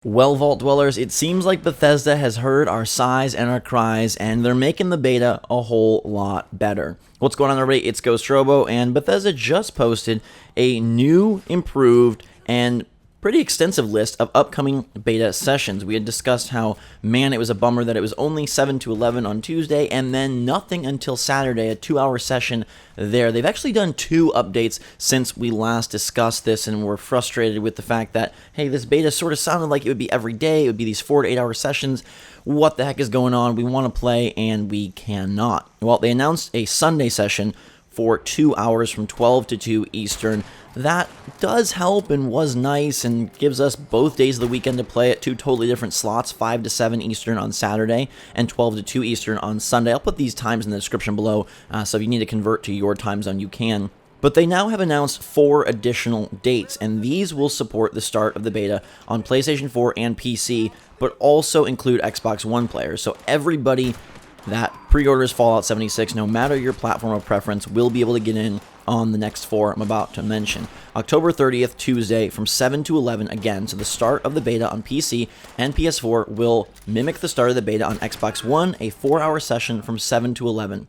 Well, Vault Dwellers, it seems like Bethesda has heard our sighs and our cries, and they're making the beta a whole lot better. What's going on, everybody? It's Ghost Robo, and Bethesda just posted a new, improved, and pretty extensive list of upcoming beta sessions. We had discussed how, man, it was a bummer that it was only 7 to 11 on Tuesday, and then nothing until Saturday, a 2-hour session there. They've actually done 2 updates since we last discussed this, and we're frustrated with the fact that, hey, this beta sort of sounded like it would be every day. It would be these 4 to 8 hour sessions. What the heck is going on? We want to play, and we cannot. Well, they announced a Sunday session for 2 hours from 12 to 2 Eastern. That does help and was nice and gives us both days of the weekend to play at 2 totally different slots, 5 to 7 Eastern on Saturday and 12 to 2 Eastern on Sunday. I'll put these times in the description below, so if you need to convert to your time zone, you can. But they now have announced 4 additional dates, and these will support the start of the beta on PlayStation 4 and PC, but also include Xbox One players. So everybody that pre-orders Fallout 76, no matter your platform of preference, will be able to get in on the next 4 I'm about to mention. October 30th, Tuesday, from 7 to 11 again, so the start of the beta on PC and PS4 will mimic the start of the beta on Xbox One, a 4-hour session from 7 to 11.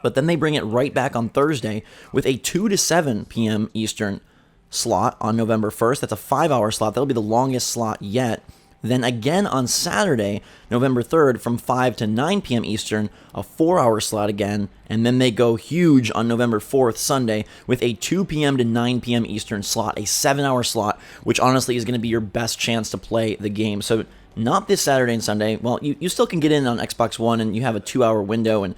But then they bring it right back on Thursday with a 2 to 7 p.m. Eastern slot on November 1st. That's a 5-hour slot. That'll be the longest slot yet. Then again on Saturday, November 3rd, from 5 to 9 p.m. Eastern, a 4-hour slot again, and then they go huge on November 4th, Sunday, with a 2 p.m. to 9 p.m. Eastern slot, a 7-hour slot, which honestly is going to be your best chance to play the game. So not this Saturday and Sunday. Well, you still can get in on Xbox One, and you have a 2-hour window, and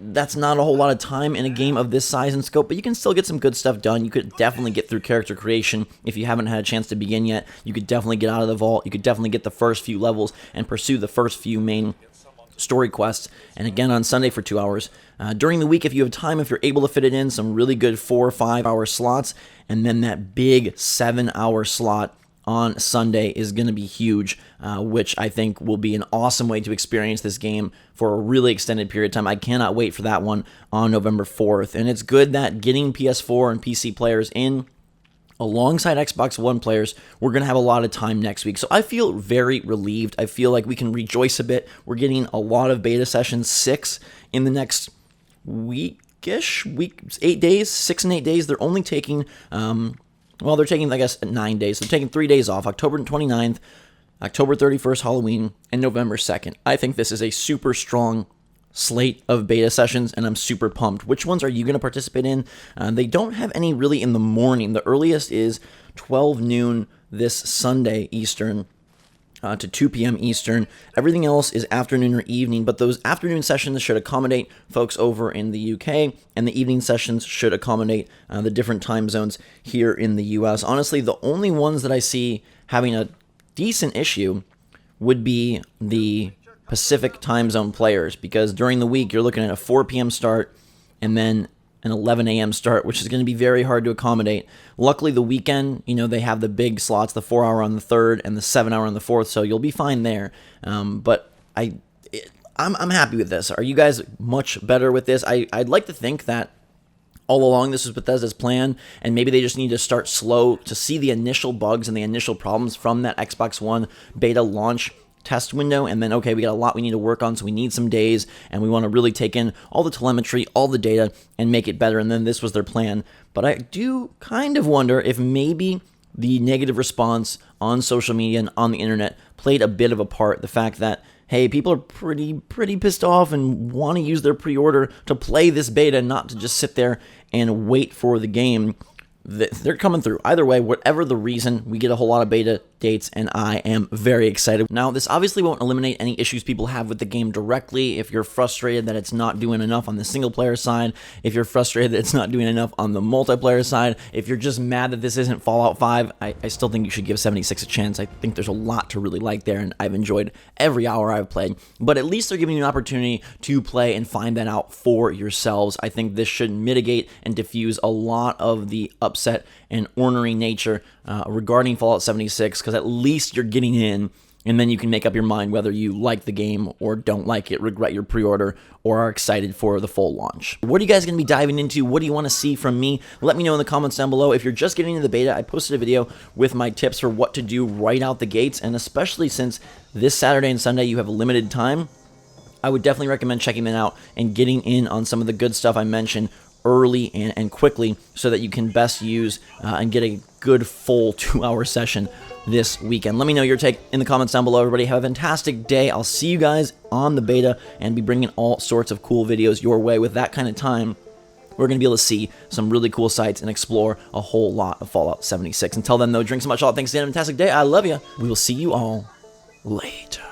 that's not a whole lot of time in a game of this size and scope, but you can still get some good stuff done. You could definitely get through character creation if you haven't had a chance to begin yet. You could definitely get out of the vault. You could definitely get the first few levels and pursue the first few main story quests. And again on Sunday for 2 hours. During the week, if you have time, if you're able to fit it in, some really good 4 or 5 hour slots, and then that big 7-hour slot on Sunday is going to be huge, which I think will be an awesome way to experience this game for a really extended period of time. I cannot wait for that one on November 4th. And it's good that getting PS4 and PC players in alongside Xbox One players, we're going to have a lot of time next week. So I feel very relieved. I feel like we can rejoice a bit. We're getting a lot of beta sessions, 6 in the next weekish, 8 days, 6 and 8 days. They're only taking... Well, they're taking, I guess, 9 days. They're taking 3 days off, October 29th, October 31st, Halloween, and November 2nd. I think this is a super strong slate of beta sessions, and I'm super pumped. Which ones are you going to participate in? They don't have any really in the morning. The earliest is 12 noon this Sunday Eastern, to 2 p.m. Eastern. Everything else is afternoon or evening, but those afternoon sessions should accommodate folks over in the UK, and the evening sessions should accommodate the different time zones here in the US. Honestly, the only ones that I see having a decent issue would be the Pacific time zone players, because during the week you're looking at a 4 p.m. start and then an 11 a.m. start, which is going to be very hard to accommodate. Luckily, the weekend, they have the big slots, the 4-hour on the 3rd and the 7-hour on the 4th, so you'll be fine there. But I'm happy with this. Are you guys much better with this? I'd like to think that all along this was Bethesda's plan, and maybe they just need to start slow to see the initial bugs and the initial problems from that Xbox One beta launch test window, and then, okay, we got a lot we need to work on, so we need some days, and we want to really take in all the telemetry, all the data, and make it better, and then this was their plan. But I do kind of wonder if maybe the negative response on social media and on the internet played a bit of a part. The fact that, hey, people are pretty pissed off and want to use their pre-order to play this beta, not to just sit there and wait for the game. They're coming through. Either way, whatever the reason, we get a whole lot of beta dates, and I am very excited. Now, this obviously won't eliminate any issues people have with the game directly. If you're frustrated that it's not doing enough on the single-player side, if you're frustrated that it's not doing enough on the multiplayer side, if you're just mad that this isn't Fallout 5, I still think you should give 76 a chance. I think there's a lot to really like there, and I've enjoyed every hour I've played. But at least they're giving you an opportunity to play and find that out for yourselves. I think this should mitigate and diffuse a lot of the upset and ornery nature regarding Fallout 76, because at least you're getting in and then you can make up your mind whether you like the game or don't like it, regret your pre-order, or are excited for the full launch. What are you guys going to be diving into? What do you want to see from me? Let me know in the comments down below. If you're just getting into the beta, I posted a video with my tips for what to do right out the gates, and especially since this Saturday and Sunday you have a limited time, I would definitely recommend checking them out and getting in on some of the good stuff I mentioned early and quickly so that you can best use and get a good full 2-hour session this weekend. Let me know your take in the comments down below. Everybody have a fantastic day. I'll see you guys on the beta and be bringing all sorts of cool videos your way. With that kind of time, we're going to be able to see some really cool sites and explore a whole lot of Fallout 76. Until then, though, drink so much. All thanks again. Fantastic day. I love you. We will see you all later.